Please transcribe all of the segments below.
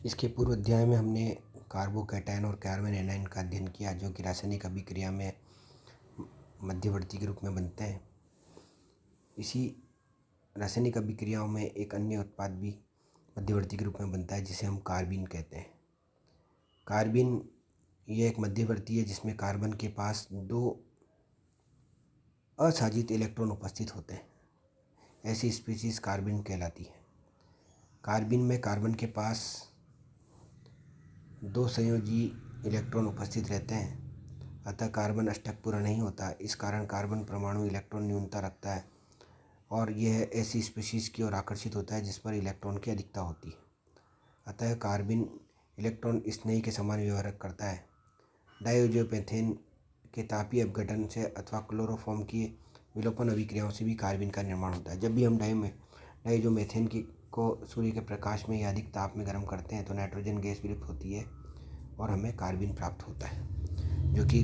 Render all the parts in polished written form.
इसके पूर्व अध्याय में हमने कार्बोकैटायन और कार्बन एनायन का अध्ययन किया, जो कि रासायनिक अभिक्रिया में मध्यवर्ती के रूप में बनते हैं। इसी रासायनिक अभिक्रियाओं में एक अन्य उत्पाद भी मध्यवर्ती के रूप में बनता है, जिसे हम कार्बीन कहते हैं। कार्बीन ये एक मध्यवर्ती है जिसमें कार्बन के पास 2 असाजित इलेक्ट्रॉन उपस्थित होते हैं। ऐसी स्पीशीज कार्बीन कहलाती है। कार्बीन में कार्बन के पास 2 संयोजी इलेक्ट्रॉन उपस्थित रहते हैं, अतः कार्बन अष्टक पूरा नहीं होता। इस कारण कार्बन परमाणु इलेक्ट्रॉन न्यूनता रखता है और यह ऐसी स्पीशीज की ओर आकर्षित होता है जिस पर इलेक्ट्रॉन की अधिकता होती है। अतः कार्बन इलेक्ट्रॉन स्नेही के समान व्यवहार करता है। डाइज़ोमीथेन के तापीय अपघटन से अथवा क्लोरोफॉर्म की विलोपन अभिक्रियाओं से भी कार्बन का निर्माण होता है। जब भी हम डाइज़ोमीथेन को सूर्य के प्रकाश में या अधिक ताप में गर्म करते हैं तो नाइट्रोजन गैस विलुप्त होती है और हमें कार्बन प्राप्त होता है, जो कि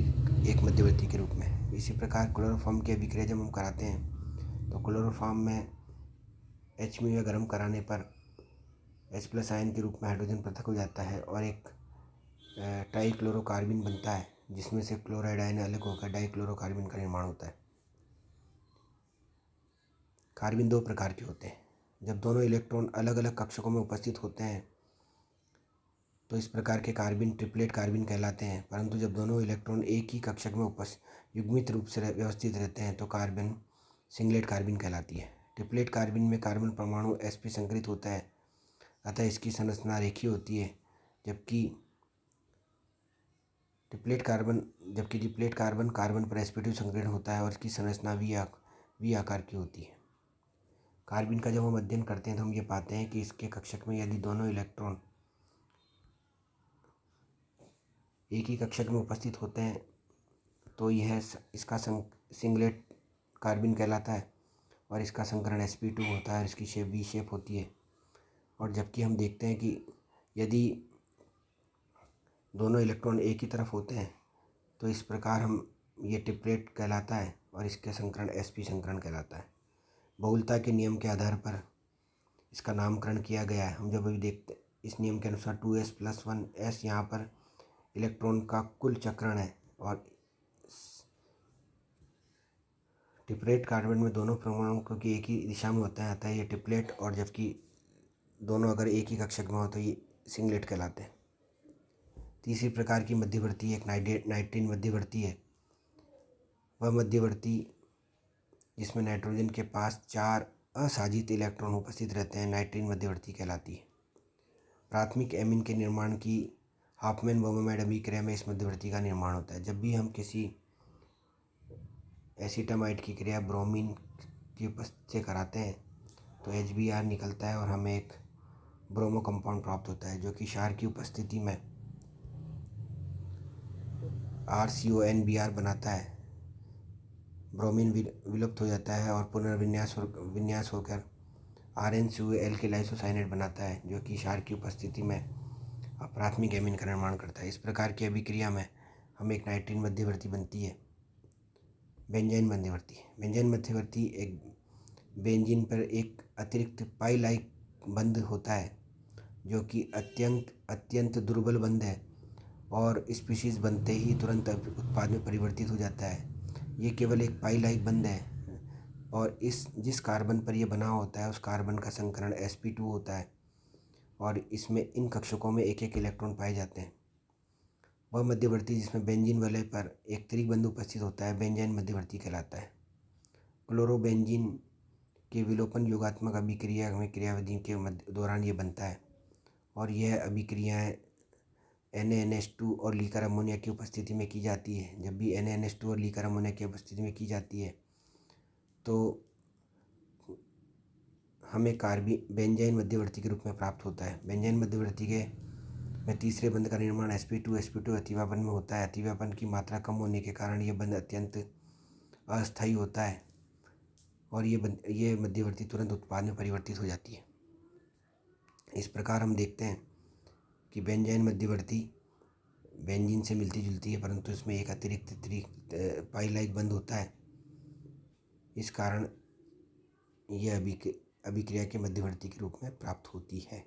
एक मध्यवर्ती के रूप में। इसी प्रकार क्लोरोफॉर्म की अभिक्रिया जब हम कराते हैं तो क्लोरोफॉर्म में H में गर्म कराने पर H+ आयन के रूप में हाइड्रोजन पृथक हो जाता है और एक ट्राइक्लोरोकार्बन बनता है, जिसमें से क्लोराइड आयन अलग होकर डाइक्लोरोकार्बन का निर्माण होता है। कार्बन 2 प्रकार के होते हैं। जब दोनों इलेक्ट्रॉन अलग अलग कक्षकों में उपस्थित होते हैं तो इस प्रकार के कार्बन ट्रिपलेट कार्बन कहलाते हैं, परंतु जब दोनों इलेक्ट्रॉन एक ही कक्षक में युग्मित रूप से व्यवस्थित रहते हैं तो कार्बन सिंगलेट कार्बन कहलाती है। ट्रिपलेट कार्बन में कार्बन परमाणु sp संकरित होता है, अतः इसकी संरचना रेखीय होती है, जबकि ट्रिपलेट कार्बन कार्बन पर sp2 संकरण होता है और इसकी संरचना वी आकार की होती है। कार्बन का जब हम अध्ययन करते हैं तो हम ये पाते हैं कि इसके कक्षक में यदि दोनों इलेक्ट्रॉन एक ही कक्षक में उपस्थित होते हैं तो यह इसका सिंगलेट कार्बन कहलाता है और इसका संकरण sp2 होता है। इसकी शेप वी शेप होती है। और जबकि हम देखते हैं कि यदि दोनों इलेक्ट्रॉन एक ही तरफ होते हैं तो इस प्रकार हम ये ट्रिपलेट कहलाता है और इसके संकरण sp संकरण कहलाता है। बहुलता के नियम के आधार पर इसका नामकरण किया गया है। हम जब अभी देखते इस नियम के अनुसार 2s+1 s यहाँ पर इलेक्ट्रॉन का कुल चक्रण है और ट्रिपलेट कार्बन में दोनों परमाणु क्योंकि एक ही दिशा में होता है, अतः ये ट्रिपलेट, और जबकि दोनों अगर एक ही कक्षक में हो तो ये सिंगलेट कहलाते हैं। तीसरी प्रकार की मध्यवर्ती एक नाइट्रीन मध्यवर्ती है। वह मध्यवर्ती जिसमें नाइट्रोजन के पास 4 असाजित इलेक्ट्रॉन उपस्थित रहते हैं नाइट्रीन मध्यवर्ती कहलाती है। प्राथमिक एमीन के निर्माण की हाफमैन ब्रोमोमाइड अभिक्रिया में इस मध्यवर्ती का निर्माण होता है। जब भी हम किसी एसीटामाइड की क्रिया ब्रोमीन की उपस्थिति से कराते हैं तो HBr निकलता है और हमें एक ब्रोमो कंपाउंड प्राप्त होता है, जो कि क्षार की उपस्थिति में RCONBr बनाता है। ब्रोमीन विलुप्त हो जाता है और पुनर्विन्यास होकर RnCuA के लाइसोसाइनेट बनाता है, जो कि क्षार की उपस्थिति में प्राथमिक एमीन का निर्माण करता है। इस प्रकार की अभिक्रिया में हमें एक नाइट्रीन मध्यवर्ती बनती है। बेंजीन मध्यवर्ती एक बेंजीन पर एक अतिरिक्त पाई लाइक बंध होता है, जो कि अत्यंत दुर्बल बंध है और स्पीशीज बनते ही तुरंत उत्पाद में परिवर्तित हो जाता है। ये केवल एक पाई लाइक बंध है और जिस कार्बन पर यह बना होता है उस कार्बन का संकरण sp2 होता है और इसमें इन कक्षकों में एक एक इलेक्ट्रॉन पाए जाते हैं। वह मध्यवर्ती जिसमें बेंजीन वलय पर एक त्रिक बंधु उपस्थित होता है बेंजीन मध्यवर्ती कहलाता है। क्लोरोबेंजीन के विलोपन योगात्मक अभिक्रिया में क्रियाविधि के दौरान ये बनता है और यह अभिक्रियाएं NaNH2 और लीकर अमोनिया की उपस्थिति में की जाती है। जब भी NaNH2 और लीकर अमोनिया की उपस्थिति में की जाती है तो हमें बेंजीन मध्यवर्ती के रूप में प्राप्त होता है। बेंजीन मध्यवर्ती में तीसरे बंध का निर्माण sp2 अतिव्यापन में होता है। अतिव्यापन की मात्रा कम होने के कारण यह बंध अत्यंत अस्थायी होता है और ये मध्यवर्ती तुरंत उत्पाद में परिवर्तित हो जाती है। इस प्रकार हम देखते हैं कि बेंजीन मध्यवर्ती बेंजीन से मिलती जुलती है, परंतु इसमें एक अतिरिक्त पाई लाइक बंध होता है। इस कारण यह अभिक्रिया के मध्यवर्ती के रूप में प्राप्त होती है।